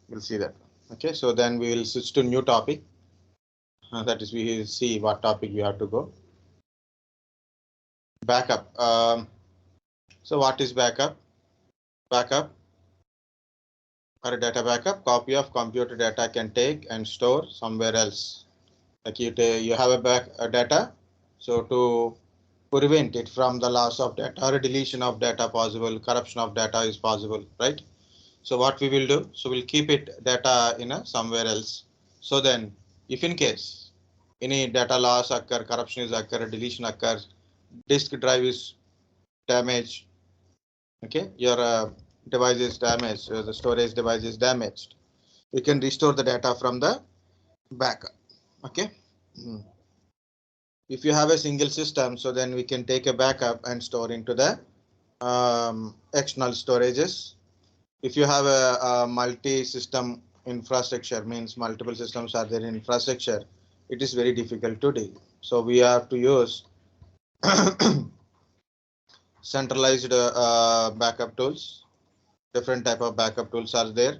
We'll see that. Okay, so then we will switch to new topic. That is, we will see what topic we have to go. Backup. So what is backup? Backup or a data backup, copy of computer data can take and store somewhere else. Like you have a data, so to prevent it from the loss of data or deletion of data possible, corruption of data is possible, right? So what we will do, so we'll keep it data in a somewhere else. So then if in case any data loss occur, corruption is occur, deletion occurs, disk drive is damaged, okay, your device is damaged, the storage device is damaged, we can restore the data from the backup. Okay. If you have a single system, so then we can take a backup and store into the external storages. If you have a multi-system infrastructure, means multiple systems are there in infrastructure, it is very difficult to deal. So we have to use centralized backup tools. Different type of backup tools are there.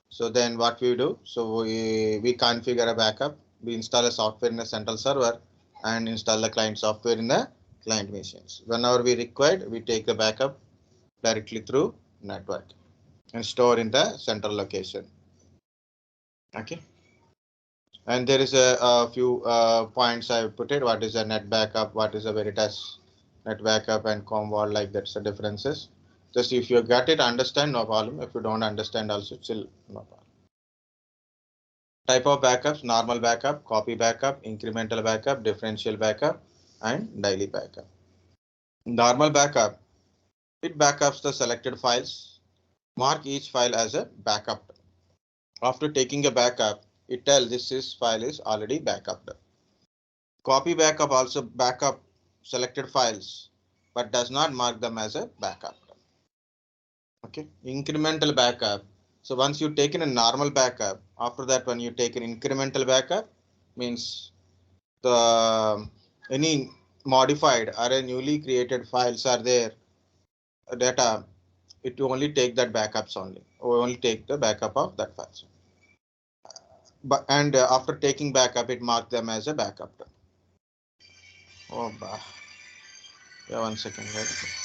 So then what we do, so we configure a backup, we install a software in a central server and install the client software in the client machines. Whenever we required, we take the backup directly through network and store in the central location. Okay. And there is a few points I put it. What is a net backup? What is a Veritas net backup and Commvault, like that's the differences. Just if you got it, understand, no problem. If you don't understand, also still no problem. Type of backups: normal backup, copy backup, incremental backup, differential backup, and daily backup. Normal backup, it backups the selected files. Mark each file as a backup. After taking a backup, it tells this file is already backed. Copy backup also backup selected files, but does not mark them as a backup. Okay. Incremental backup. So once you take in a normal backup, after that when you take an incremental backup, means the any modified or a newly created files are there, data, it will only take that backups only, or only take the backup of that files. But and after taking backup, it marks them as a backup. Oh, yeah, 1 second. Right?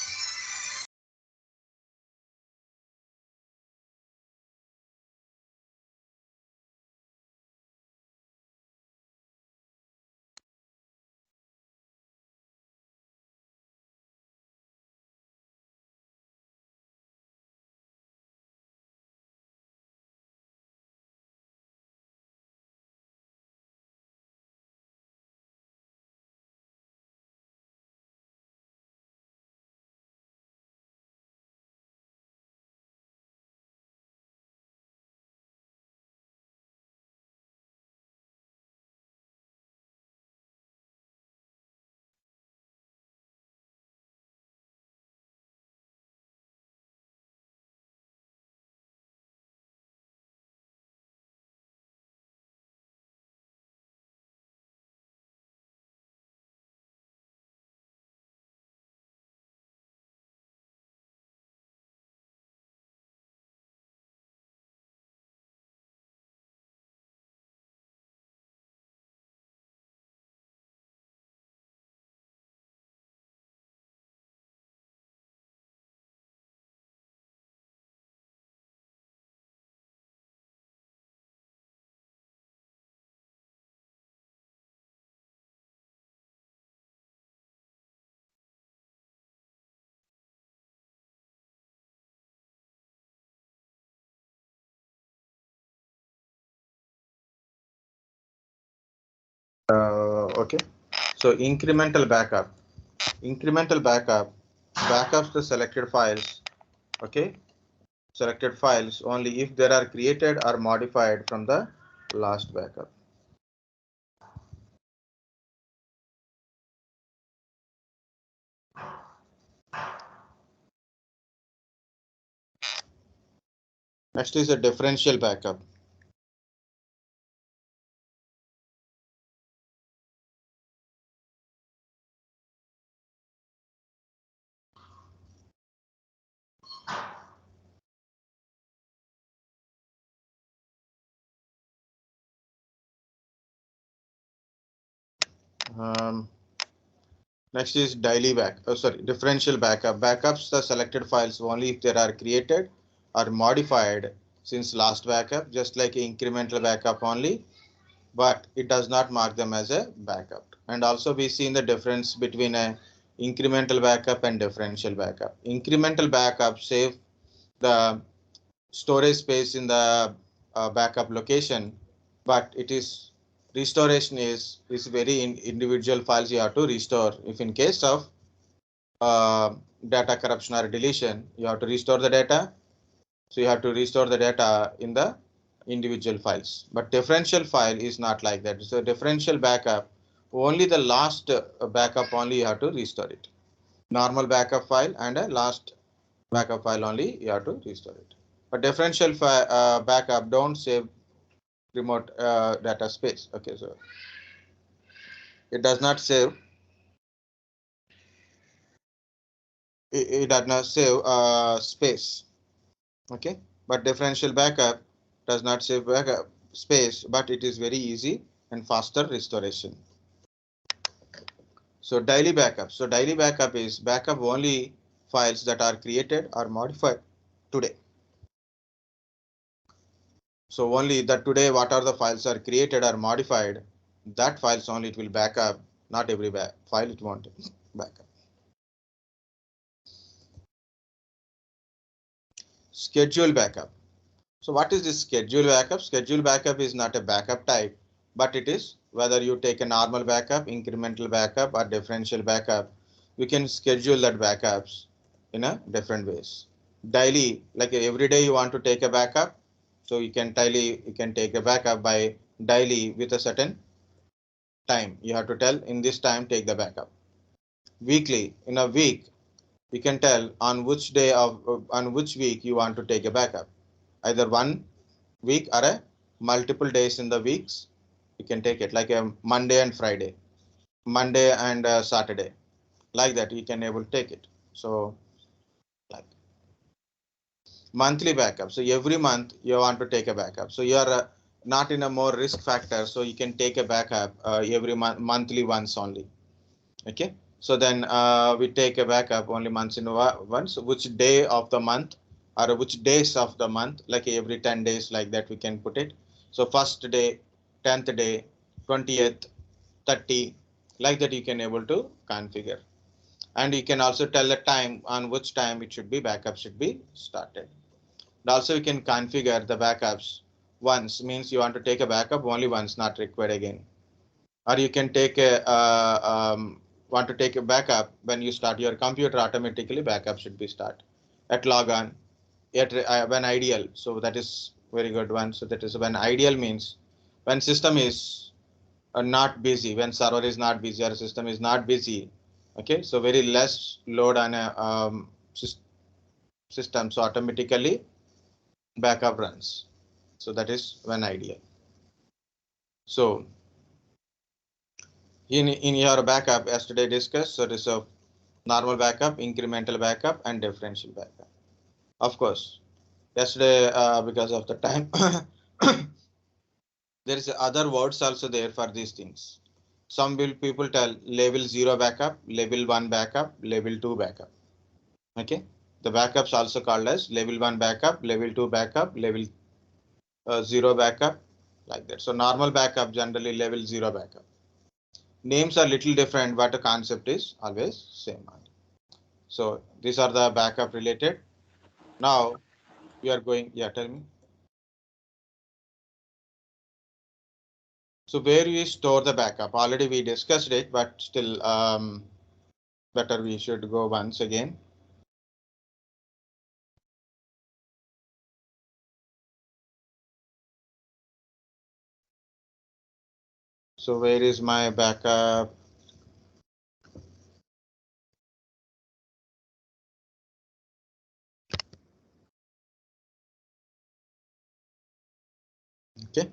Okay. So incremental backup. Incremental backup backups the selected files. Okay. Selected files only if they are created or modified from the last backup. Next is a differential backup. Next is differential backup. Backups the selected files only if they are created or modified since last backup, just like incremental backup only, but it does not mark them as a backup. And also we see the difference between a incremental backup and differential backup. Incremental backup save the storage space in the backup location, but it is restoration is very individual files you have to restore. If in case of data corruption or deletion, you have to restore the data. So you have to restore the data in the individual files. But differential file is not like that. So differential backup, only the last backup only you have to restore it. Normal backup file and a last backup file only you have to restore it. But differential backup don't save remote data space. Okay, so it does not save. It does not save space. Okay, but differential backup does not save backup space, but it is very easy and faster restoration. So daily backup. So daily backup is backup only files that are created or modified today. So only that today what are the files are created or modified, that files only it will backup, not every file it won't backup. Schedule backup. So what is this schedule backup? Schedule backup is not a backup type, but it is whether you take a normal backup, incremental backup or differential backup, you can schedule that backups in a different ways. Daily, like every day you want to take a backup, so you can take a backup by daily with a certain time. You have to tell in this time take the backup. Weekly, in a week, you can tell on which day of on which week you want to take a backup. Either 1 week or a multiple days in the weeks, you can take it like a Monday and Friday, Monday and Saturday, like that you can able to take it. So like monthly backup. So every month you want to take a backup. So you are not in a more risk factor. So you can take a backup every monthly once only. Okay. So then we take a backup only once in once, which day of the month or which days of the month, like every 10 days like that we can put it. So first day, 10th day, 20th, 30, like that you can able to configure. And you can also tell the time on which time it should be backup should be started. And also you can configure the backups once, means you want to take a backup only once, not required again. Or you can take a want to take a backup when you start your computer, automatically backup should be start at logon at when ideal. So that is very good one. So that is when ideal means when system is not busy, when server is not busy or system is not busy. Okay, so very less load on a system, so automatically backup runs. So that is when ideal. So in your backup yesterday discussed, so this of normal backup, incremental backup and differential backup. Of course, yesterday because of the time there is other words also there for these things. Some people tell level 0 backup, level 1 backup, level 2 backup. Okay, the backups also called as level 1 backup, level 2 backup, level 0 backup, like that. So normal backup generally level 0 backup. Names are little different, but the concept is always same. So these are the backup related. Now we are going, yeah, tell me. So where we store the backup, already we discussed it, but still better we should go once again. So where is my backup? Okay.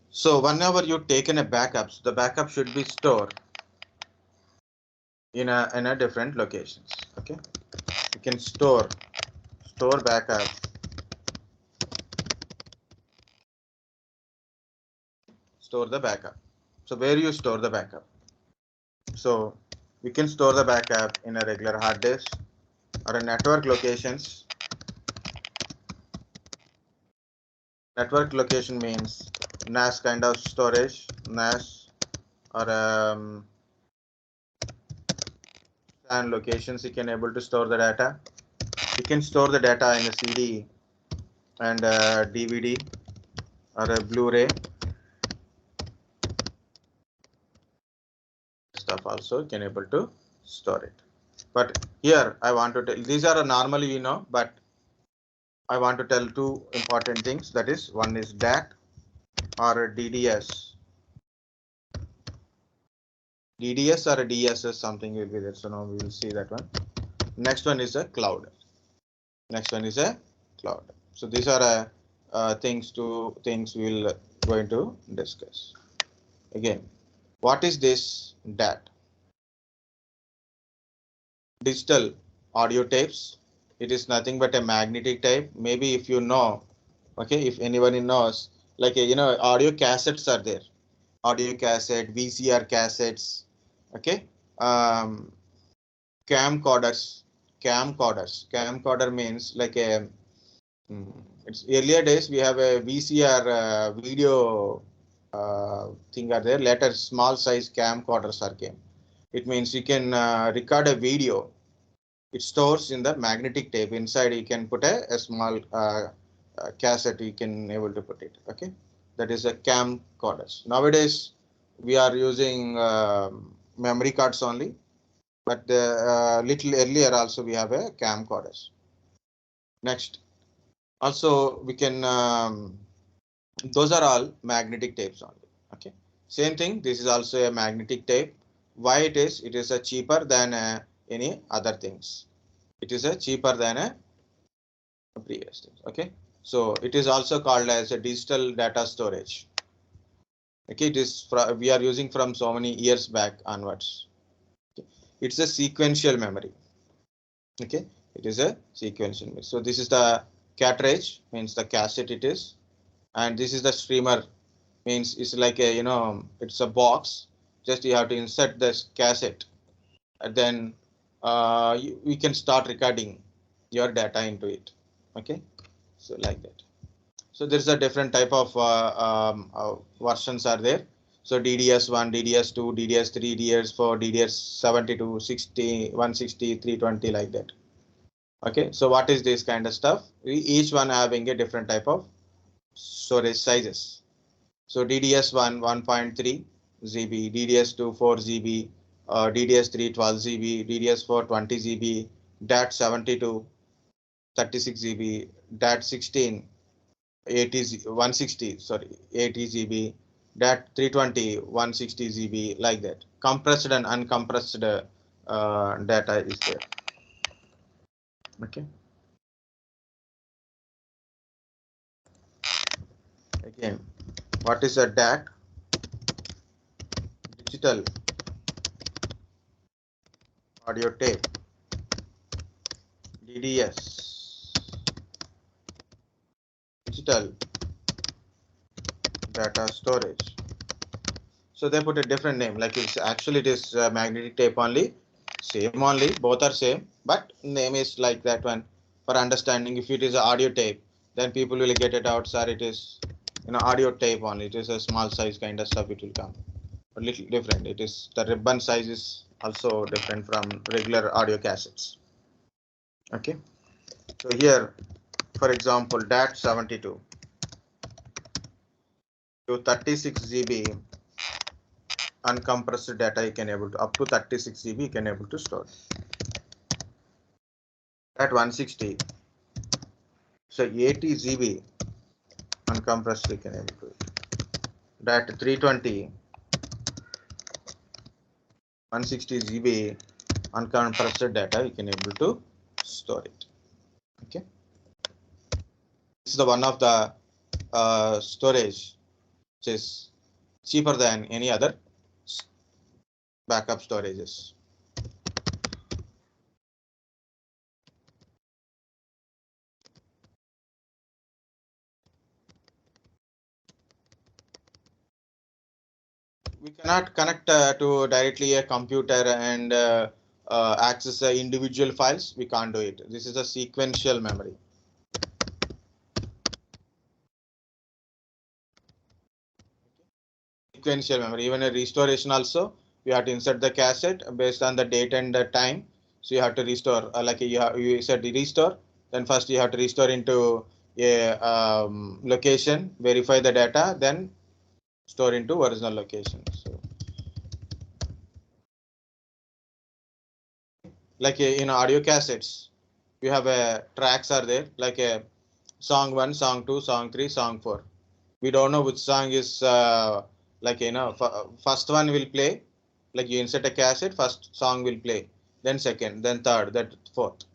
So whenever you taken a backup, so the backup should be stored in a different locations. Okay. You can store backup. Store the backup. So where you store the backup? So we can store the backup in a regular hard disk or a network locations. Network location means NAS kind of storage, NAS or SAN locations. You can able to store the data. You can store the data in a CD and a DVD or a Blueray stuff also can able to store it. But here I want to tell, these are normally we know, but I want to tell two important things. That is, one is DAT or DDS. DDS or DSS something will be there. So now we will see that one. Next one is a cloud. Next one is a cloud. So these are things we'll going to discuss. Again, what is this DAT? Digital audio tapes. It is nothing but a magnetic tape. Maybe if you know, okay, if anybody knows, like audio cassettes are there. Audio cassette, VCR cassettes, okay, camcorders. Camcorder means like a. It's earlier days we have a VCR video thing are there. Later small size camcorders are came. It means you can record a video. It stores in the magnetic tape. Inside you can put a small cassette. You can able to put it. Okay, that is a camcorders. Nowadays we are using memory cards only, but little earlier also we have a camcorders. Next, also we can those are all magnetic tapes only. Okay, same thing. This is also a magnetic tape. Why it is? It is a cheaper than any other things. It is a cheaper than a previous things. Okay, so it is also called as a digital data storage. Okay, it is we are using from so many years back onwards. Okay. It's a sequential memory. Okay, it is a sequential memory. So this is the cartridge, means the cassette it is, and this is the streamer, means it's like a it's a box. Just you have to insert this cassette, and then we can start recording your data into it. Okay, so like that. So there's a different type of versions are there. So DDS1, DDS2, DDS3, DDS4, DDS72, 60, 160, 320 like that. Okay, so what is this kind of stuff? Each one having a different type of storage sizes. So DDS1 1.3 GB, DDS2 4 GB, DDS3 12 GB, DDS4 20 GB, DAT 72 36 GB, DAT 16 80 160 sorry 80 GB, DAT 320 160 GB like that. Compressed and uncompressed data is there. Okay. Again, what is a DAT? Digital audio tape. DDS, digital data storage. So they put a different name, like it's actually it is magnetic tape only, same only, both are same, but name is like that one for understanding. If it is an audio tape, then people will get it out, sir, it is audio tape only. It is a small size kind of stuff. It will come a little different. It is the ribbon size is also different from regular audio cassettes. Okay, so here, for example, DAT 72 to 36 GB uncompressed data you can able to up to 36 GB you can able to store. At 160, so 80 GB uncompressed you can able to. That 320, 160 GB uncompressed data you can able to store it. Okay, this is the one of the storage which is cheaper than any other backup storages. we cannot connect to directly a computer and access individual files. We can't do it. This is a sequential memory. Sequential memory. Even a restoration also, you have to insert the cassette based on the date and the time. So you have to restore, like you said, restore. Then first you have to restore into a location, verify the data, then store into original location. So, like in audio cassettes, you have a tracks are there, like a song 1, song 2, song 3, song 4. We don't know which song is like first one will play, like you insert a cassette, first song will play, then second, then third, then fourth.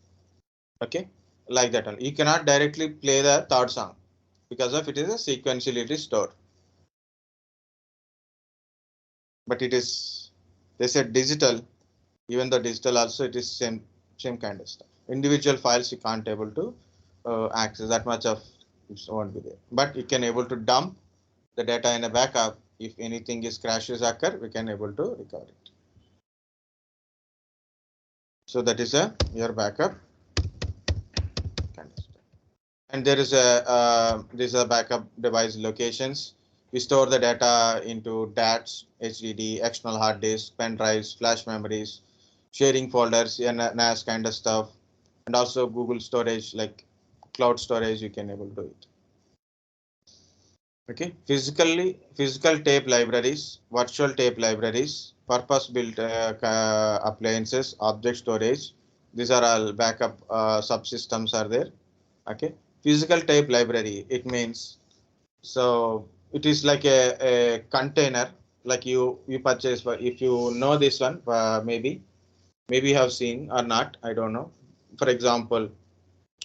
Okay, like that one. You cannot directly play the third song because of it is a sequentially stored. But it is, they said digital, even the digital also it is same kind of stuff. Individual files you can't able to access that much of it won't be there, but you can able to dump the data in a backup. If anything is crashes occur, we can able to recover it. So that is a your backup kind of stuff. And there is a this is a backup device locations. We store the data into DATs, HDD, external hard disk, pen drives, flash memories, sharing folders, NAS kind of stuff, and also Google storage like cloud storage. You can able to do it. Okay, physical tape libraries, virtual tape libraries, purpose-built appliances, object storage. These are all backup subsystems are there. Okay, physical tape library. It means so it is like a container like you purchase. If you know this one, maybe you have seen or not. I don't know. For example,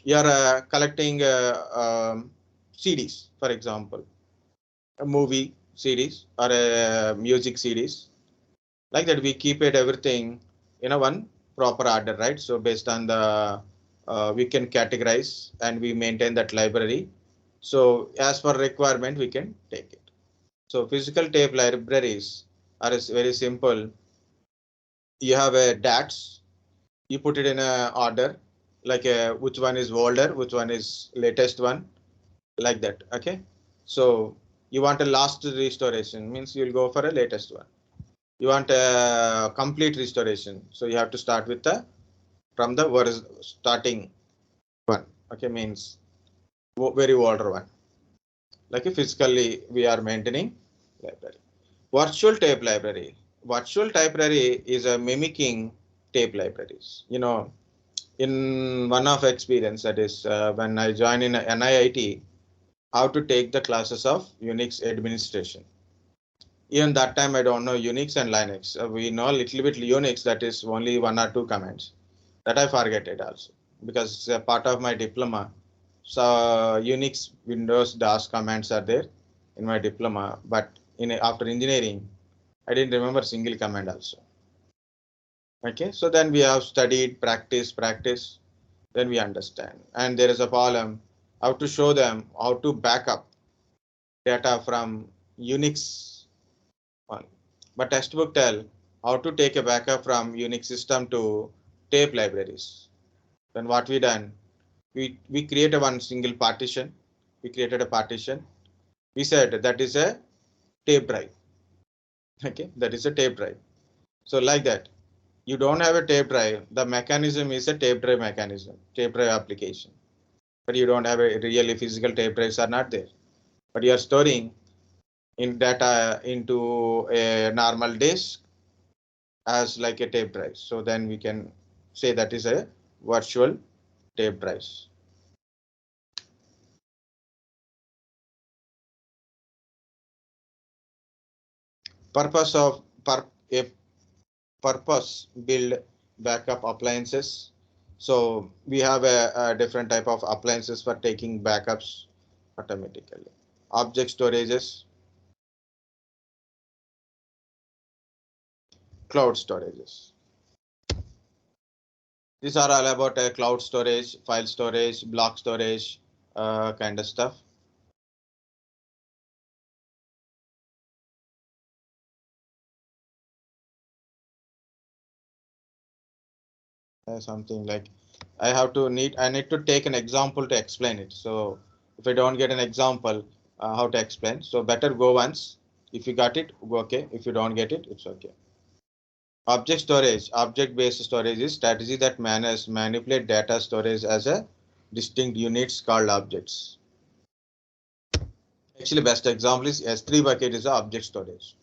you are collecting CDs, for example a movie series or a music series like that. We keep it everything in a one proper order, right? So based on the we can categorize and we maintain that library. So as per requirement we can take it. So physical tape libraries are very simple. You have a DATs, you put it in a order like which one is older, which one is latest one, like that. Okay, so you want a last restoration means you'll go for a latest one. You want a complete restoration, so you have to start with the from the starting one. Okay, means very older one. Like physically we are maintaining library. Virtual tape library. Virtual tape library is a mimicking tape libraries. You know, in one of experience that is when I joined in NIIT, how to take the classes of Unix administration. Even that time I don't know Unix and Linux. We know a little bit Unix, that is only 1 or 2 commands. That I forget it also because it's a part of my diploma. So Unix, Windows, DOS commands are there in my diploma, but after engineering, I didn't remember single command also. Okay, so then we have studied, practice, then we understand. And there is a problem how to show them how to back up data from Unix one. But textbook tell how to take a backup from Unix system to tape libraries. Then what we done? We created one single partition. We created a partition. We said that is a tape drive. Okay, that is a tape drive. So like that, you don't have a tape drive. The mechanism is a tape drive mechanism, tape drive application. But you don't have a really physical tape drives are not there. But you are storing in data into a normal disk as like a tape drive. So then we can say that is a virtual tape drives. Purpose of a purpose build backup appliances. So we have a different type of appliances for taking backups automatically. Object storages, cloud storages. These are all about cloud storage, file storage, block storage, kind of stuff. something like I need to take an example to explain it. So if I don't get an example, how to explain? So better go once. If you got it, go okay. If you don't get it, it's okay. Object storage, object-based storage is strategy that manipulate data storage as a distinct units called objects. Actually, best example is S3 bucket is a object storage.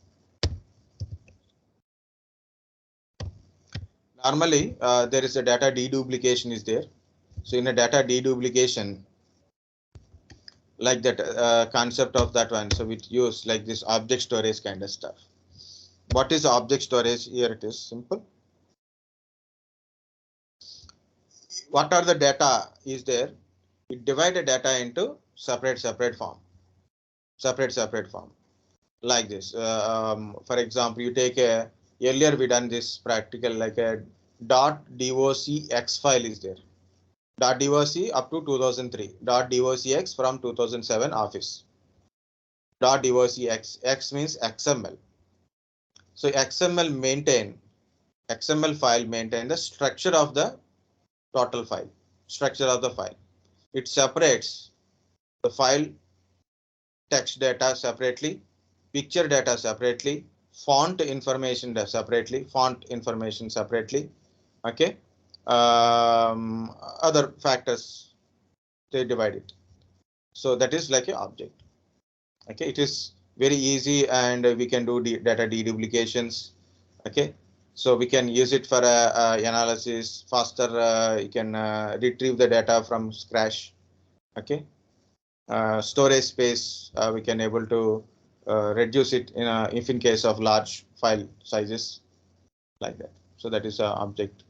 Normally, there is a data deduplication is there. So in a data deduplication, like that concept of that one, so we use like this object storage kind of stuff. What is object storage? Here it is simple. What are the data is there? We divide the data into separate form. Separate form. Like this. For example, you take a earlier we done this practical like a .docx file is there. .doc up to 2003. .docx from 2007 Office. .docx x means XML. So XML file maintain the structure of the total file. Structure of the file. It separates the file text data separately, picture data separately, font information separately, okay. Other factors they divide it. So that is like an object. Okay, it is very easy and we can do data deduplications. Okay, so we can use it for analysis faster. You can retrieve the data from scratch. Okay. Storage space we can able to reduce it if in case of large file sizes like that. So that is an object.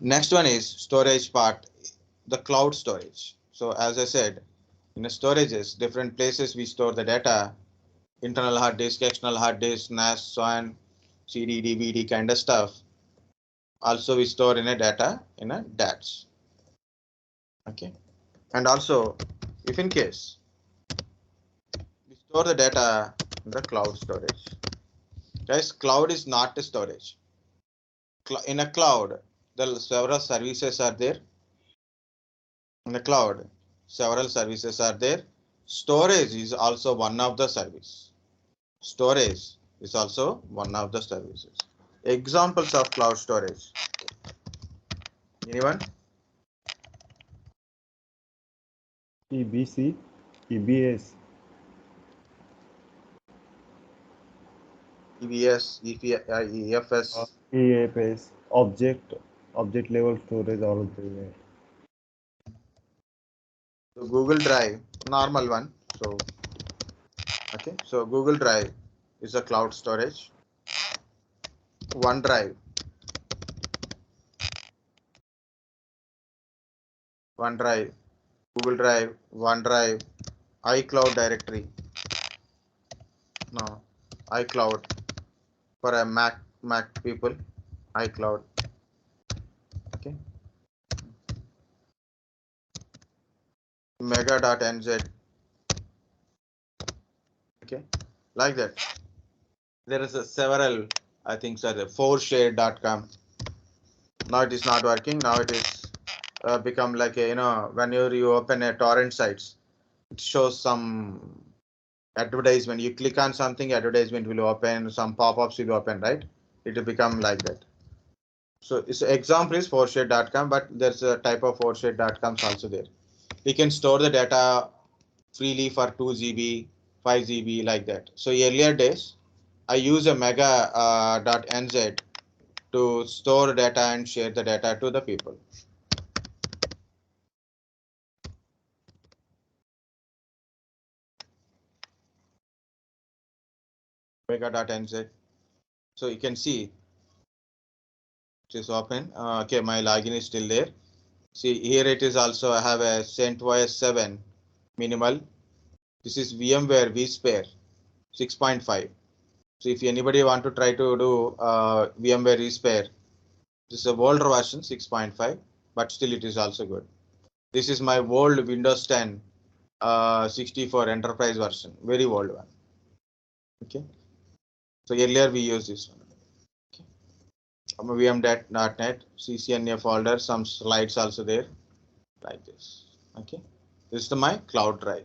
Next one is storage part, the cloud storage. So as I said, in the storages, different places we store the data, internal hard disk, external hard disk, NAS, so on, CD, DVD kind of stuff. Also we store in a data in a DATs. Okay, and also if in case we store the data in the cloud storage. Guys, cloud is not a storage. In a cloud, the several services are there. In the cloud, several services are there. Storage is also one of the service. Storage is also one of the services. Examples of cloud storage. Anyone? EBC, EBS, EBS, EFS, EFS, object level storage, all of them. so Google Drive, normal one. So okay, so Google Drive is a cloud storage. OneDrive, Google Drive, OneDrive, iCloud directory. No, iCloud for a Mac people, iCloud. Okay, mega.nz. Okay, like that. There is a several, I think, so the forshare.com. Now it is not working. Now it is become like a, whenever you open a torrent sites, it shows some advertisement. You click on something, advertisement will open, some pop-ups will open, right? It will become like that. So its example is forshare.com, but there's a type of forshare.com also there. We can store the data freely for 2 GB, 5 GB like that. So earlier days, I use a mega.nz to store data and share the data to the people. Mega.nz. So you can see it is open. Okay, my login is still there. See here it is also. I have a CentOS 7 minimal. This is VMware vSphere 6.5. So if anybody want to try to do VMware vSphere, this is a older version 6.5, but still it is also good. This is my old Windows 10 64 enterprise version, very old one. Okay. So earlier we used this one. Okay. vm.net ccna folder, some slides also there like this. Okay, this is my cloud drive.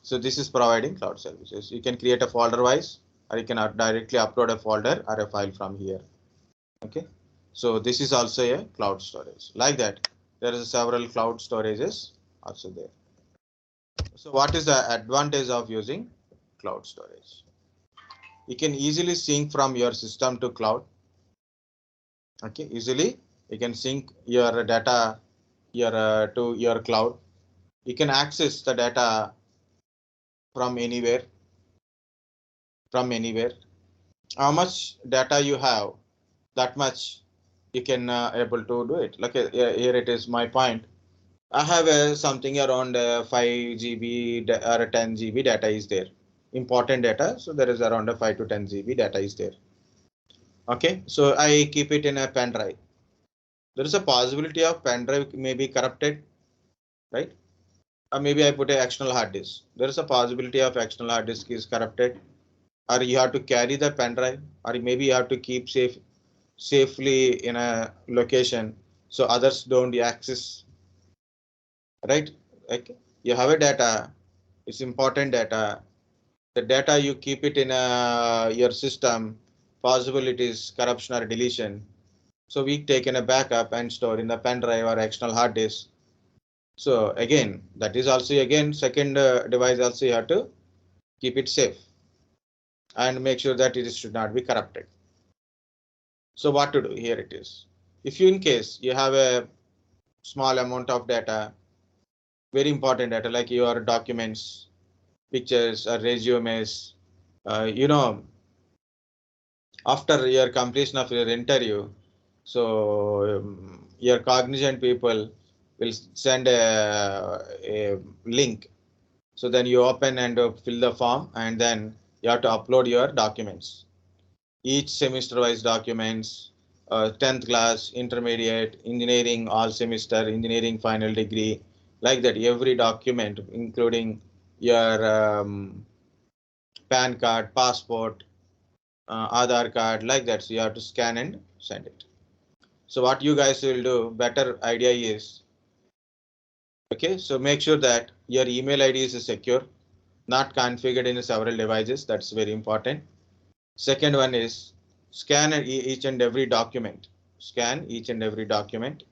So this is providing cloud services. You can create a folder wise, or you can directly upload a folder or a file from here. Okay, so this is also a cloud storage. Like that, there is several cloud storages also there. So what is the advantage of using cloud storage? You can easily sync from your system to cloud. Okay, easily you can sync your data to your cloud. You can access the data from anywhere. How much data you have, that much you can able to do it. Like here it is my point. I have something around 5 GB or 10 GB data is there. Important data. So there is around a 5 to 10 GB data is there. Okay, so I keep it in a pen drive. There is a possibility of pen drive may be corrupted, right? Or maybe I put an external hard disk. There is a possibility of external hard disk is corrupted, or you have to carry the pen drive, or maybe you have to keep safely in a location so others don't access, right? Okay, you have a data, it's important data. The data you keep it in your system, possibilities corruption or deletion. So we take in a backup and store in the pen drive or external hard disk. So again, that is also again second device also you have to keep it safe and make sure that it should not be corrupted. So what to do? Here it is. If you in case you have a small amount of data, very important data like your documents, pictures or resumes, after your completion of your interview, so your cognizant people will send a link. So then you open and fill the form, and then you have to upload your documents. Each semester wise documents, 10th class, intermediate, engineering, all semester, engineering final degree, like that. Every document, including your PAN card, passport, Aadhaar card, like that. So you have to scan and send it. So what you guys will do, better idea is, okay, so make sure that your email ID is secure, not configured in several devices. That's very important. Second one is scan each and every document. Scan each and every document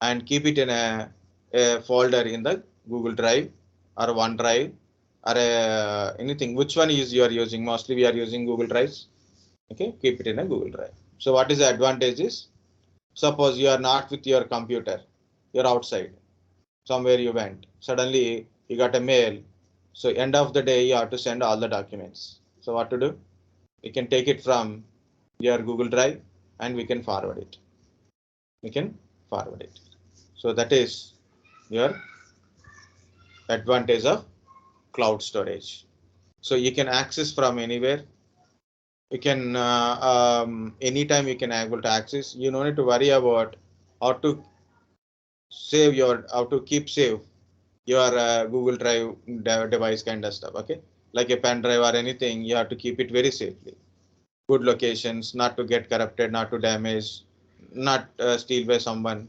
and keep it in a folder in the Google Drive or OneDrive or anything. Which one is you are using? Mostly we are using Google Drives. Okay, keep it in a Google Drive. So what is the advantage is, suppose you are not with your computer, you're outside, somewhere you went, suddenly you got a mail. So end of the day, you have to send all the documents. So what to do? You can take it from your Google Drive and we can forward it. So that is your advantage of cloud storage. So you can access from anywhere. You can anytime you can able to access. You don't need to worry about how to keep save your Google Drive device kind of stuff. Okay, like a pen drive or anything, you have to keep it very safely. Good locations, not to get corrupted, not to damage, not steal by someone.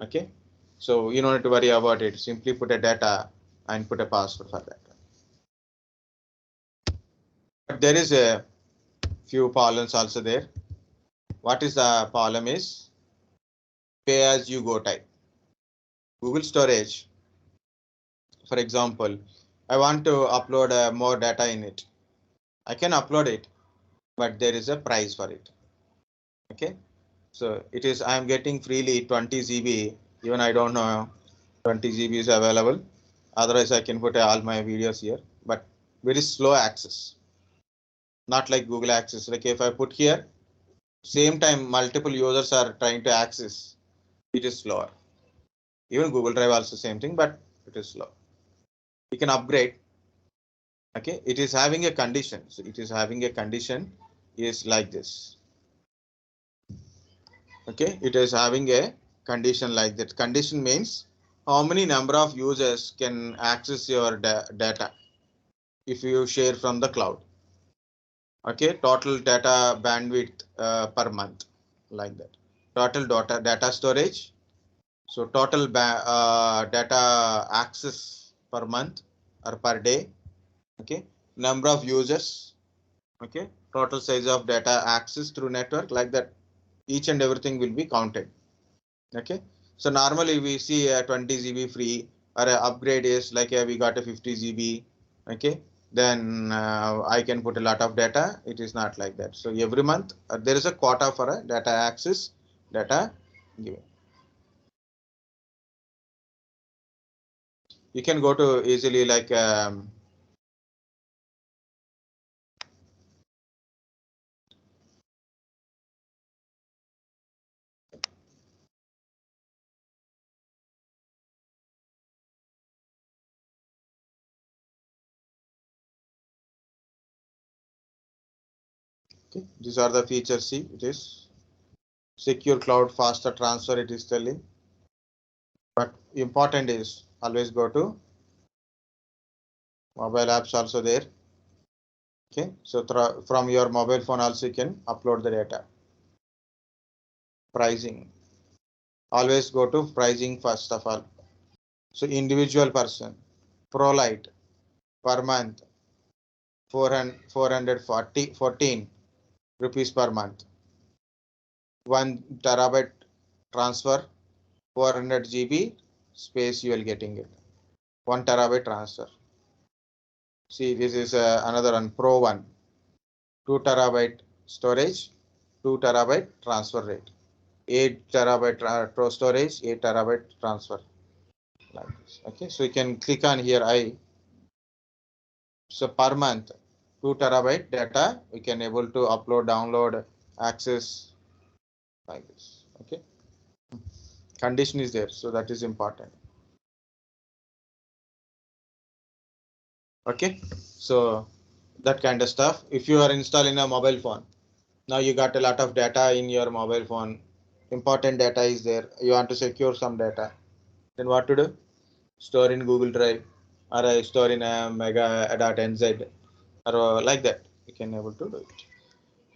Okay, so you don't need to worry about it. Simply put a data and put a password for that. But there is a few problems also there. What is the problem is pay as you go type. Google Storage, for example, I want to upload more data in it. I can upload it, but there is a price for it. Okay, so it is I am getting freely 20 GB. Even I don't know 20 GB is available. Otherwise, I can put all my videos here, but very slow access. Not like Google Access. Like if I put here, same time multiple users are trying to access, it is slower. Even Google Drive also same thing, but it is slow. You can upgrade. Okay, it is having a condition. So it is having a condition is like this. Okay, it is having a condition like that. Condition means how many number of users can access your data if you share from the cloud. Okay, total data bandwidth per month. like that. Total data storage. So total data access per month or per day. Okay. Number of users. Okay. Total size of data access through network, like that. Each and everything will be counted. Okay. So normally we see a 20 GB free, or a upgrade is like we got a 50 GB. Okay. Then I can put a lot of data. It is not like that. So every month there is a quota for a data access, data given. You can go to easily like okay, these are the features. See, it is secure cloud, faster transfer, it is telling. But important is always go to mobile apps also there. Okay, so from your mobile phone also you can upload the data. Pricing, always go to pricing first of all. So individual person, ProLite per month 414 rupees per month. 1 terabyte transfer, 400 GB space you will getting it. 1 terabyte transfer. See, this is another one, Pro one. 2 terabyte storage, 2 terabyte transfer rate. 8 terabyte storage, 8 terabyte transfer. Like this. Okay, so you can click on here. So per month, 2 terabyte data we can able to upload, download, access like this. Okay, condition is there, so that is important. Okay, so that kind of stuff. If you are installing a mobile phone, now you got a lot of data in your mobile phone. Important data is there. You want to secure some data. Then what to do? Store in Google Drive, or store in a mega.nz, or like that. You can able to do it.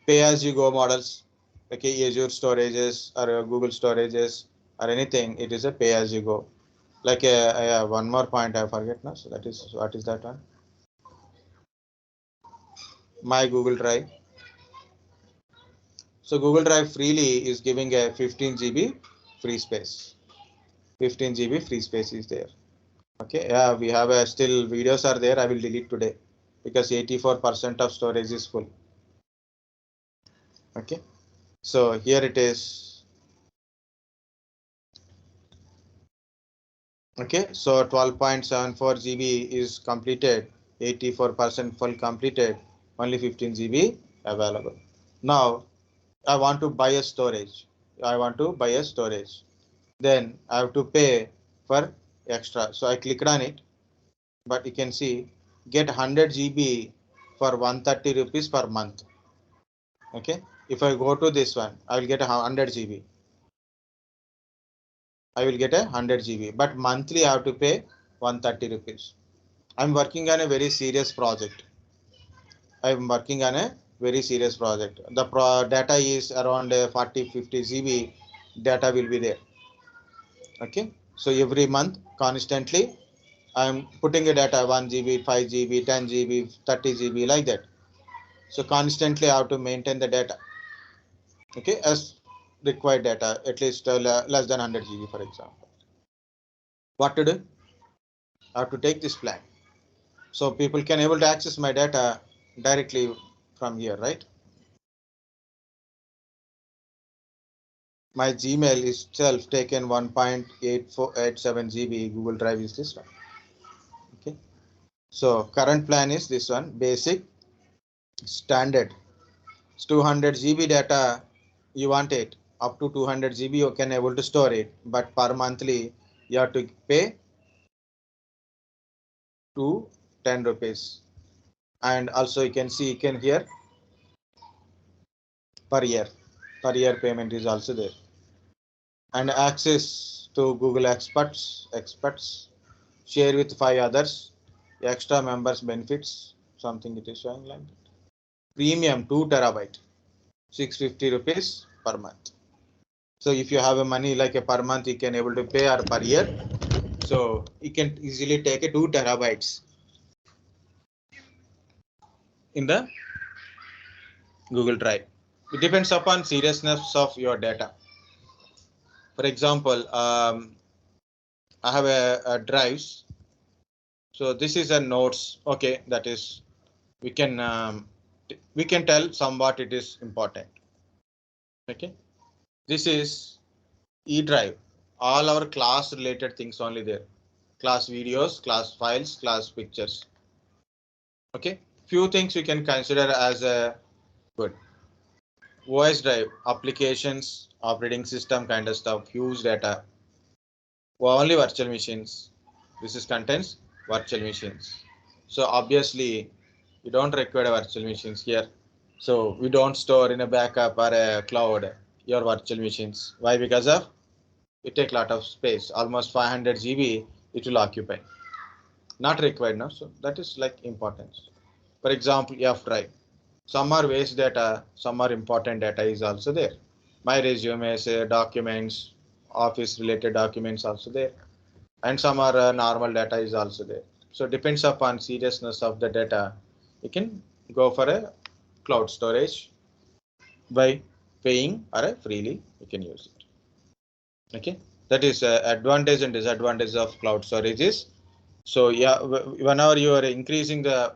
Pay as you go models. Okay, Azure storages or Google storages or anything. It is a pay as you go. Like one more point I forget now. So that is, what is that one? My Google Drive. So Google Drive freely is giving a 15 GB free space. 15 GB free space is there. Okay, yeah, we have still videos are there. I will delete today because 84% of storage is full. Okay, so here it is. Okay, so 12.74 GB is completed, 84% full completed, only 15 GB available. Now I want to buy a storage. Then I have to pay for extra. So I clicked on it, but you can see get 100 GB for 130 rupees per month. Okay, if I go to this one, I will get 100 GB. I will get 100 GB, but monthly I have to pay 130 rupees. I'm working on a very serious project. I'm working on a very serious project. The data is around 40-50 GB data will be there. Okay, so every month constantly I'm putting a data 1 GB, 5 GB, 10 GB, 30 GB like that. So constantly I have to maintain the data. Okay, as required data, at least less than 100 GB, for example. What to do? I have to take this plan. So people can able to access my data directly from here, right? My Gmail is itself taken 1.8487 GB. Google Drive is this one. Okay. So current plan is this one, basic, standard. It's 200 GB data. You want it up to 200 GB. You can able to store it, but per monthly you have to pay to 10 rupees. And also you can see, you can hear per year payment is also there. And access to Google experts, share with 5 others, extra members benefits, something it is showing like that. Premium 2 terabyte, 650 rupees per month. So if you have a money like a per month, you can able to pay or per year. So you can easily take a 2 terabytes in the Google Drive. It depends upon seriousness of your data. For example, I have a drives. So this is a notes. Okay, that is we can tell somewhat it is important. Okay, this is E drive. All our class related things only there. Class videos, class files, class pictures. Okay, few things we can consider as a good. OS drive, applications, operating system kind of stuff, huge data. Only virtual machines. This is contains virtual machines. So obviously you don't require virtual machines here. So we don't store in a backup or a cloud your virtual machines. Why? Because of it take a lot of space, almost 500 GB it will occupy. Not required now. So that is like importance. For example, F drive. Some are waste data, some are important data is also there. My resume, say documents, office related documents also there. And some are normal data is also there. So depends upon seriousness of the data. You can go for a cloud storage by paying or freely you can use it. Okay, that is advantage and disadvantage of cloud storages. So yeah, whenever you are increasing the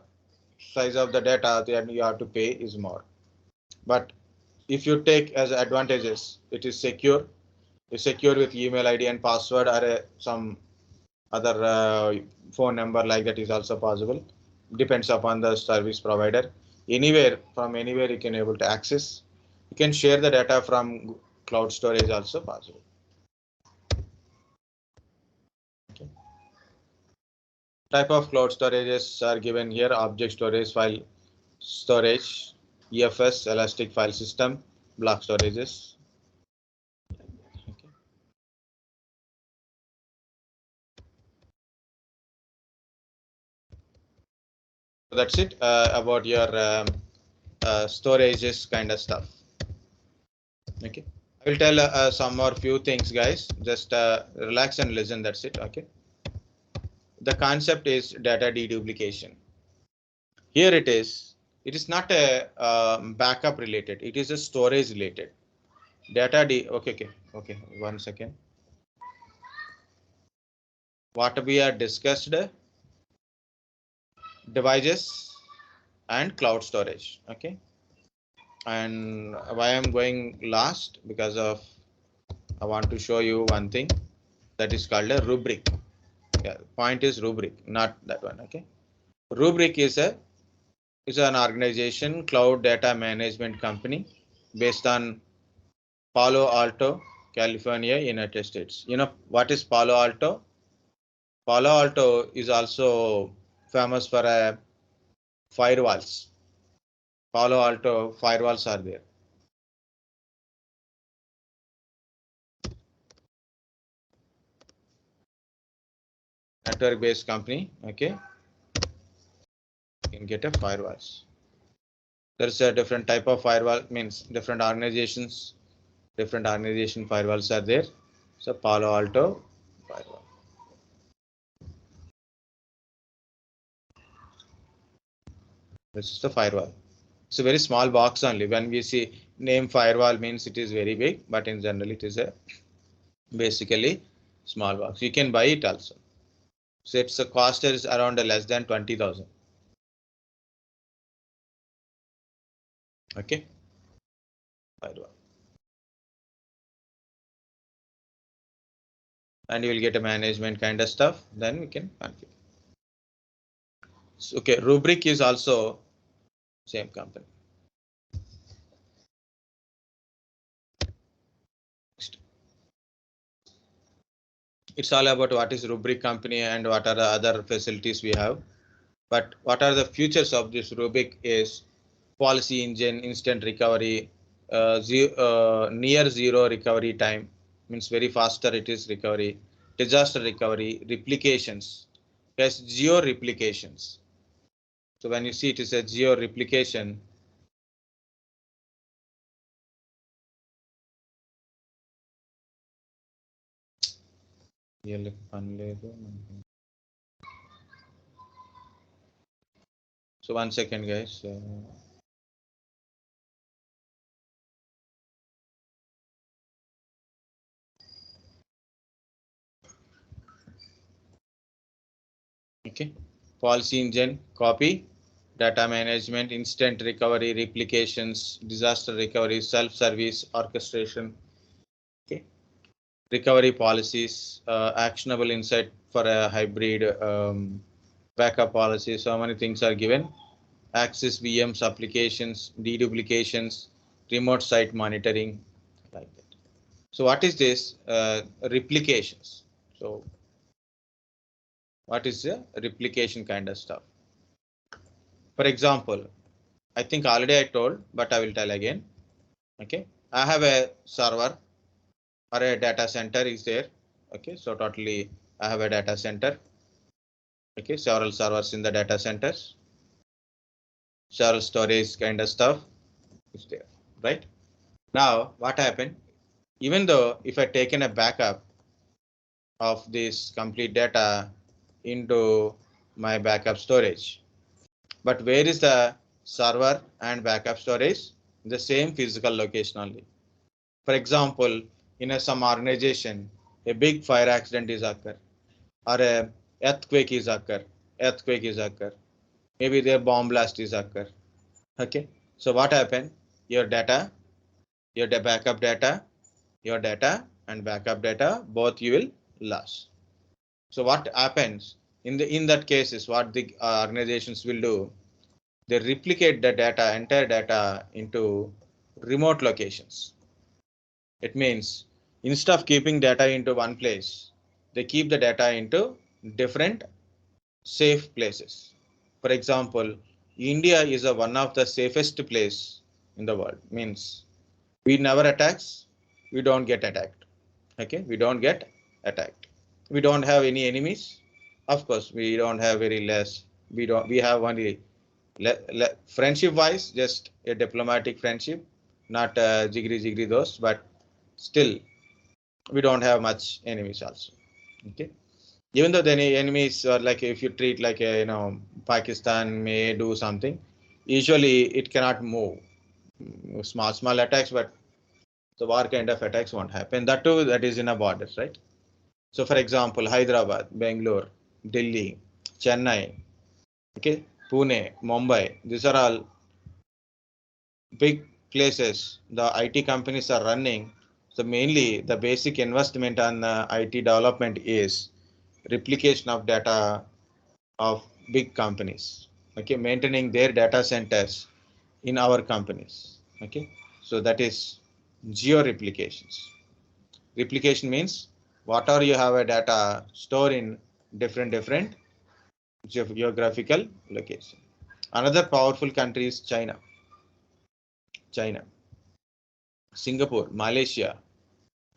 size of the data, then you have to pay is more. But if you take as advantages, it is secure. It's secure with email ID and password or some other phone number like that is also possible. Depends upon the service provider. Anywhere from anywhere you can able to access. You can share the data from cloud storage also possible. Okay. Type of cloud storages are given here: object storage, file storage, EFS, elastic file system, block storages. Okay. So that's it about your storages kind of stuff. Okay, I will tell some more few things, guys. Just relax and listen. That's it. Okay. The concept is data deduplication. Here it is. It is not a backup related. It is a storage related. Okay. 1 second. What we are discussed: devices and cloud storage. Okay. And why I'm going last, because of I want to show you one thing that is called a rubric. Yeah, point is rubric, not that one. Okay. Rubric is an organization, cloud data management company based on Palo Alto, California, United States. You know what is Palo Alto? Palo Alto is also famous for firewalls. Palo Alto firewalls are there. Network based company. Okay. You can get a firewalls. There's a different type of firewall, means different organizations, different organization firewalls are there. So Palo Alto firewall. This is the firewall. It's a very small box only. When we see name firewall means it is very big, but in general it is a basically small box. You can buy it also. So its cost is around less than 20,000. Okay. Firewall. And you will get a management kind of stuff. Then we can configure. So, okay, Rubrik is also same company. Next. It's all about what is Rubrik company and what are the other facilities we have. But what are the features of this Rubrik is policy engine, instant recovery, near zero recovery time, means very faster it is recovery, disaster recovery, replications, yes, geo replications. So when you see it is a geo replication, So 1 second, guys. Okay, policy engine, copy, data management, instant recovery, replications, disaster recovery, self-service, orchestration. Okay, recovery policies, actionable insight for a hybrid backup policy. So many things are given. Access VMs, applications, deduplications, remote site monitoring, like that. So what is this? Replications. So what is the replication kind of stuff? For example, I think already I told, but I will tell again. Okay, I have a server or a data center is there. Okay, so totally I have a data center. Okay, several servers in the data centers, several storage kind of stuff is there, right? Now what happened? Even though if I taken a backup of this complete data into my backup storage, but where is the server and backup storage? In the same physical location only. For example, in some organization, a big fire accident is occur, or a earthquake is occur. Maybe their bomb blast is occur. Okay. So what happened? Your data, your backup data, your data and backup data, both you will lose. So what happens in that case is what the organizations will do. They replicate the data, entire data into remote locations. It means instead of keeping data into one place, they keep the data into different safe places. For example, India is one of the safest place in the world. Means we never attacks, we don't get attacked. Okay, we don't get attacked. We don't have any enemies. Of course, we don't have very less. We have only friendship wise, just a diplomatic friendship, not jigri those, but still we don't have much enemies also. Okay, even though the enemies are like, if you treat like a, Pakistan may do something, usually it cannot move. Small attacks, but the war kind of attacks won't happen. That too, that is in a border, right? So for example, Hyderabad, Bangalore, Delhi, Chennai, okay, Pune, Mumbai, these are all big places the IT companies are running. So mainly the basic investment on IT development is replication of data of big companies. Okay, maintaining their data centers in our companies. Okay, so that is geo replications. Replication means whatever you have a data store in different geographical location. Another powerful country is China, Singapore, Malaysia.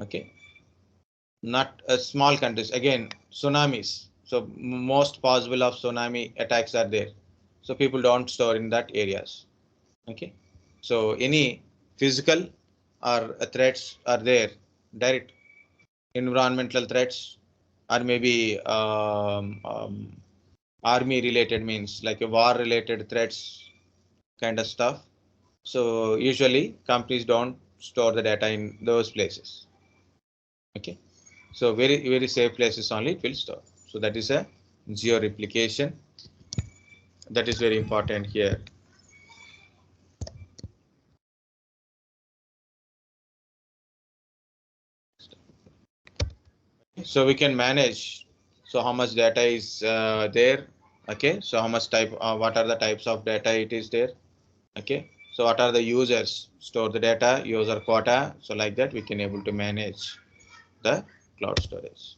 Okay, not small countries. Again, tsunamis. So most possible of tsunami attacks are there. So people don't store in that areas. Okay, so any physical or threats are there, direct environmental threats, or maybe army related, means like a war related threats kind of stuff. So usually companies don't store the data in those places. Okay, so very safe places only it will store. So that is a geo replication. That is very important here. So we can manage. So how much data is there? Okay, so how much type? What are the types of data it is there? Okay, so what are the users? Store the data, user quota. So like that we can able to manage the cloud storage.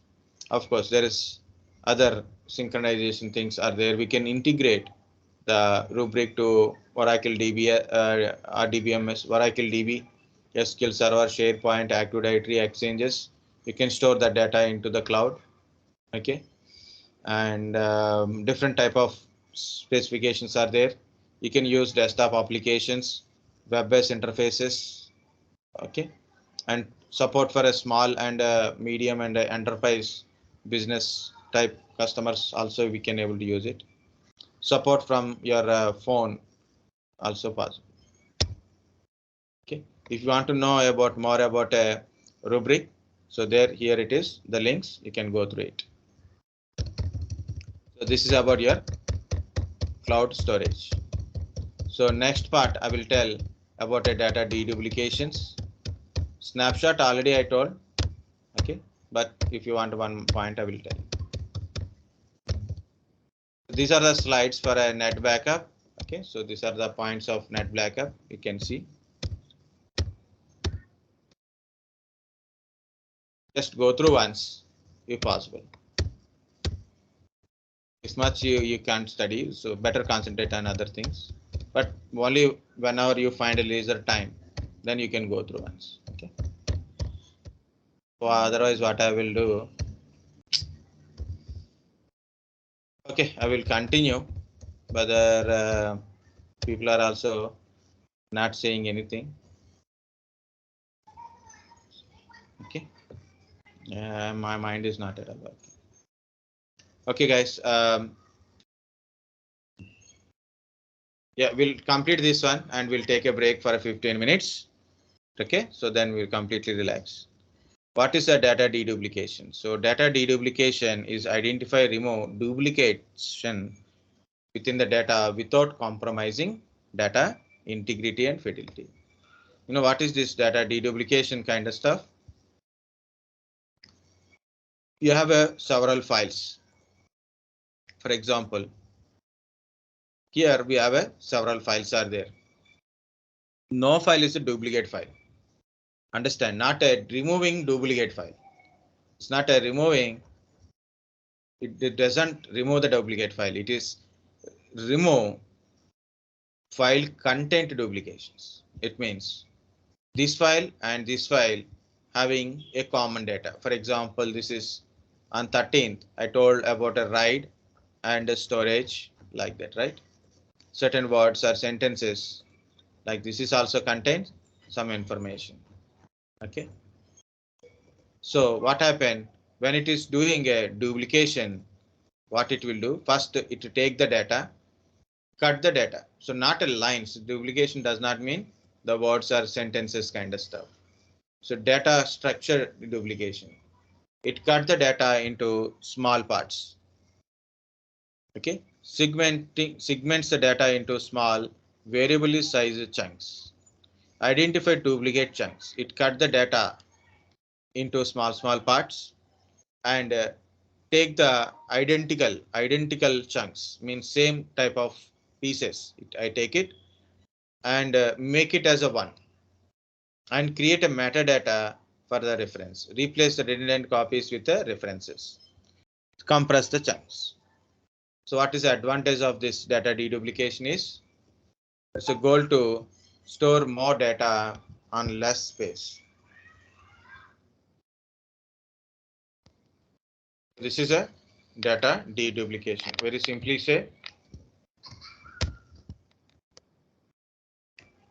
Of course, there is other synchronization things are there. We can integrate the rubric to Oracle DB, RDBMS, Oracle DB, SQL Server, SharePoint, Active Directory, Exchanges. You can store the data into the cloud. Okay, and different type of specifications are there. You can use desktop applications, web-based interfaces. Okay, and support for a small and medium and enterprise business type customers also we can able to use it. Support from your phone also possible. Okay, if you want to know about more about a rubric, so here it is, the links, you can go through it. So this is about your cloud storage. So next part I will tell about a data deduplications. Snapshot already I told, okay, but if you want one point I will tell. These are the slides for a net backup. Okay, so these are the points of net backup, you can see. Just go through once if possible. This much you can't study, so better concentrate on other things. But only whenever you find a leisure time, then you can go through once. Okay. So otherwise, what I will do? Okay, I will continue. Whether people are also not saying anything. Okay. My mind is not at all working. Okay, guys. Yeah, we'll complete this one and we'll take a break for 15 minutes. Okay, so then we'll completely relax. What is a data deduplication? So data deduplication is identify, remove duplication within the data without compromising data integrity and fidelity. You know what is this data deduplication kind of stuff? You have several files. For example, here we have several files are there. No file is a duplicate file. Understand, not a removing duplicate file. It's not a removing. It doesn't remove the duplicate file. It is remove file content duplications. It means this file and this file having a common data. For example, this is on 13th. I told about a write and a storage like that, right? Certain words or sentences like this is also contains some information. Okay. So what happened when it is doing a duplication? What it will do? First, it will take the data, cut the data. So not a lines. Duplication does not mean the words or sentences kind of stuff. So data structure duplication. It cut the data into small parts. Okay, segments the data into small variably sized chunks. Identify duplicate chunks. It cut the data into small parts and take the identical chunks, means same type of pieces. I take it and make it as a one and create a metadata for the reference. Replace the redundant copies with the references. Compress the chunks. So what is the advantage of this data deduplication is? It's a goal to store more data on less space. This is a data deduplication. Very simply say,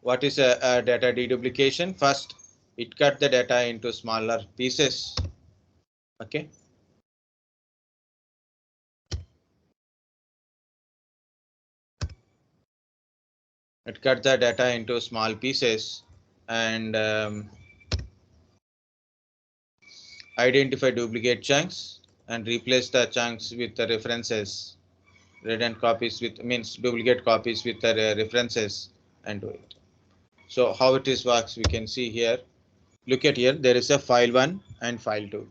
what is a data deduplication? First, it cut the data into smaller pieces. Okay. It cut the data into small pieces and identify duplicate chunks and replace the chunks with the references. Redundant copies with means duplicate copies with the references and do it. So how it is works, we can see here. Look at here, there is a file 1 and file 2.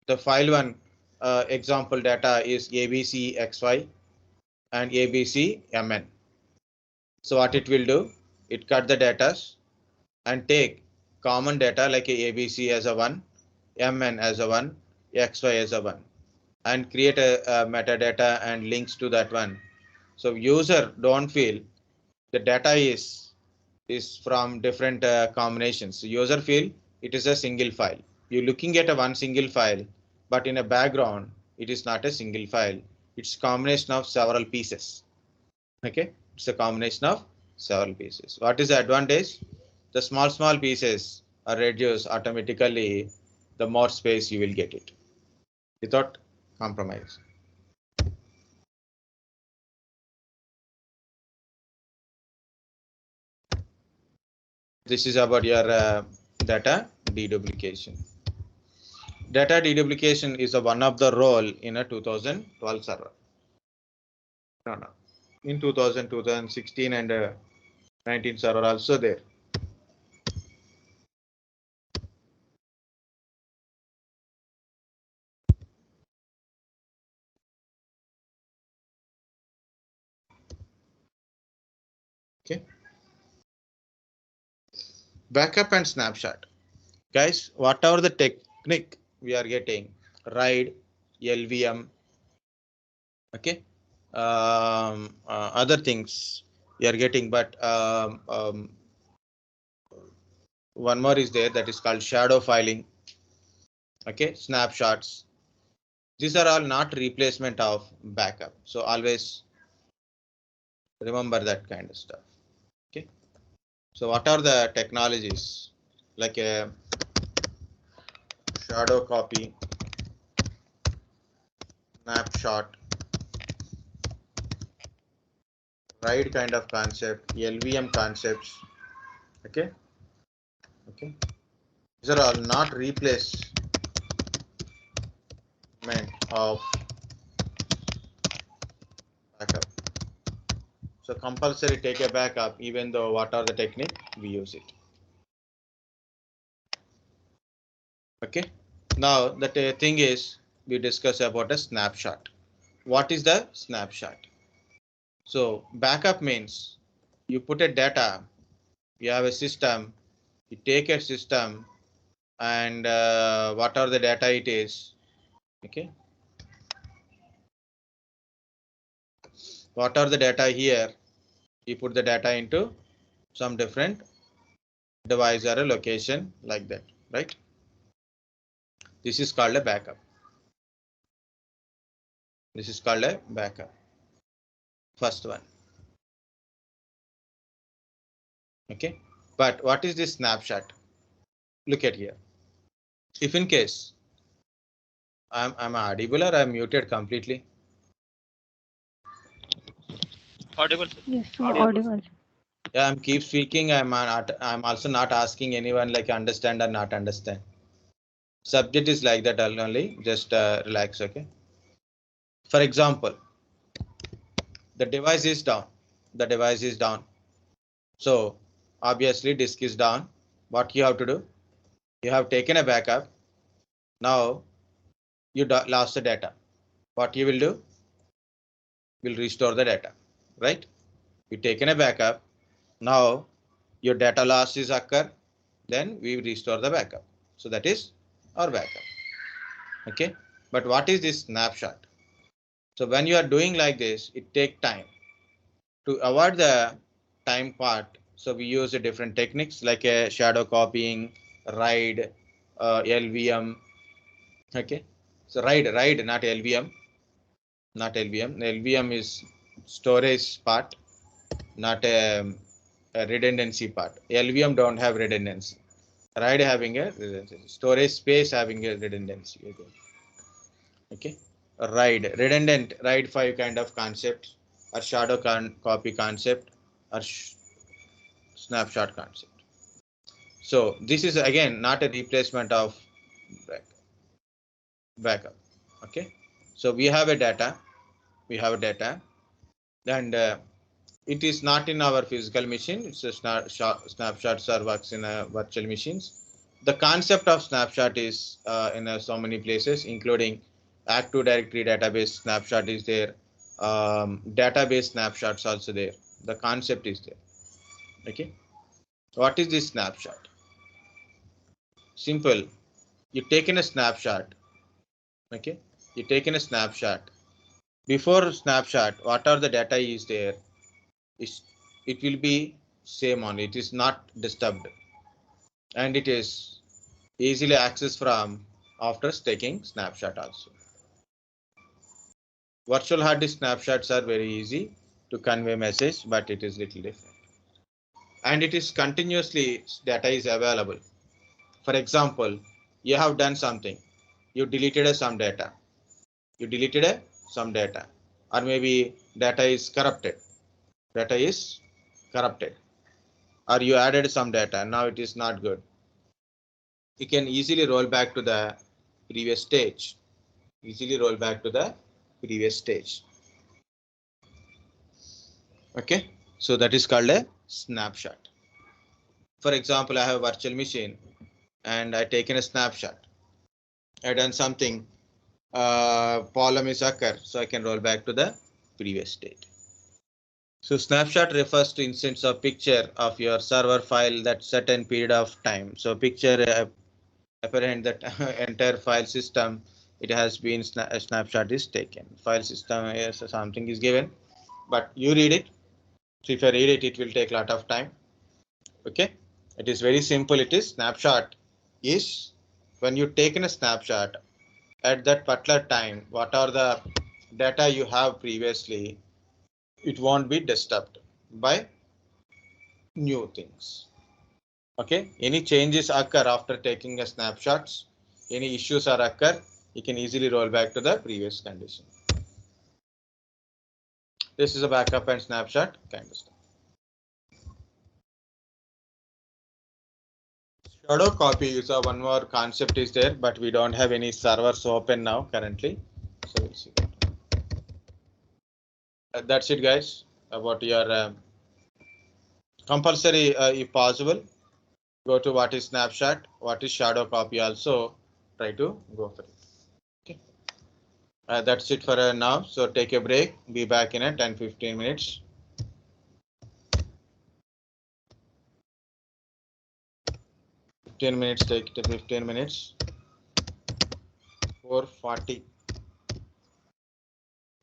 The file 1 example data is ABCXY and ABCMN. So what it will do, it cut the data and take common data like ABC as a 1, MN as a 1, XY as a 1 and create a metadata and links to that one. So user don't feel the data is from different combinations. So user feel it is a single file. You're looking at a one single file, but in a background, it is not a single file. It's a combination of several pieces. Okay, it's a combination of several pieces. What is the advantage? The small pieces are reduced automatically. The more space you will get it without compromise. This is about your data deduplication. Data deduplication is one of the role in a 2012 server. No. In 2000, 2016 and 19 server also there. Okay. Backup and snapshot. Guys, whatever the technique we are getting, RAID, LVM, okay, other things we are getting, but one more is there, that is called shadow filing. Okay, snapshots. These are all not replacement of backup. So always remember that kind of stuff. Okay. So what are the technologies like a shadow copy, snapshot, RAID kind of concept, LVM concepts. Okay. Okay. These are all not replacement of backup. So compulsory take a backup even though what are the technique we use it. Okay. Now the thing is we discuss about a snapshot. What is the snapshot? So backup means you put a data, you have a system, you take a system and what are the data it is. Okay. What are the data here? You put the data into some different device or a location like that, right? This is called a backup. This is called a backup. First one. Okay. But what is this snapshot? Look at here. If in case I'm audible or I'm muted completely. Audible. Yes, audible. Yeah, I'm keep speaking. I'm also not asking anyone like understand or not understand. Subject is like that only. Just relax. Okay. For example, the device is down. The device is down. So obviously disk is down. What you have to do? You have taken a backup. Now you lost the data. What you will do? Will restore the data, right? You taken a backup. Now your data loss is occur. Then we restore the backup. So that is our backup. Okay. But what is this snapshot? So when you are doing like this, it take time. To avoid the time part, so we use a different techniques like a shadow copying, RAID, LVM. Okay. So RAID, not LVM. Not LVM. LVM is storage part, not a redundancy part. LVM don't have redundancy. RAID having a redundancy. Storage space having a redundancy. Okay. RAID, redundant RAID 5 kind of concept or shadow copy concept or snapshot concept. So this is again not a replacement of backup. Okay. So we have a data. We have a data and it is not in our physical machine. It's a snapshots or works in virtual machines. The concept of snapshot is in so many places, including Active Directory database snapshot is there. Database snapshots also there. The concept is there. Okay. What is this snapshot? Simple. You taken a snapshot. Okay. You taken a snapshot. Before snapshot, what are the data is there? It will be same only. It is not disturbed. And it is easily accessed from after taking snapshot also. Virtual hard disk snapshots are very easy to convey message, but it is little different. And it is continuously data is available. For example, you have done something, you deleted some data. You deleted some data, or maybe data is corrupted. Data is corrupted, or you added some data. Now it is not good. You can easily roll back to the previous stage. Easily roll back to the previous stage. Okay, so that is called a snapshot. For example, I have a virtual machine and I taken a snapshot. I done something, problem is occur, so I can roll back to the previous state. So snapshot refers to instance of picture of your server file that certain period of time. So picture apparent that entire file system, it has been a snapshot is taken. File system is something is given, but you read it. So if I read it, it will take a lot of time. Okay, it is very simple. It is snapshot is when you taken a snapshot at that particular time, what are the data you have previously, it won't be disturbed by new things. Okay, any changes occur after taking a snapshots, any issues are occur, you can easily roll back to the previous condition. This is a backup and snapshot kind of stuff. Shadow copy is one more concept is there, but we don't have any servers open now currently. So we'll see that. That's it, guys, about your compulsory, if possible, go to what is snapshot, what is shadow copy, also try to go for it. Okay, that's it for now. So take a break, be back in a 10-15 minutes. 15 minutes, take it 15 minutes. 4:40.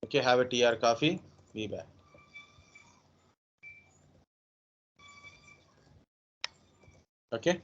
Okay, have a tea or coffee, be back. Okay.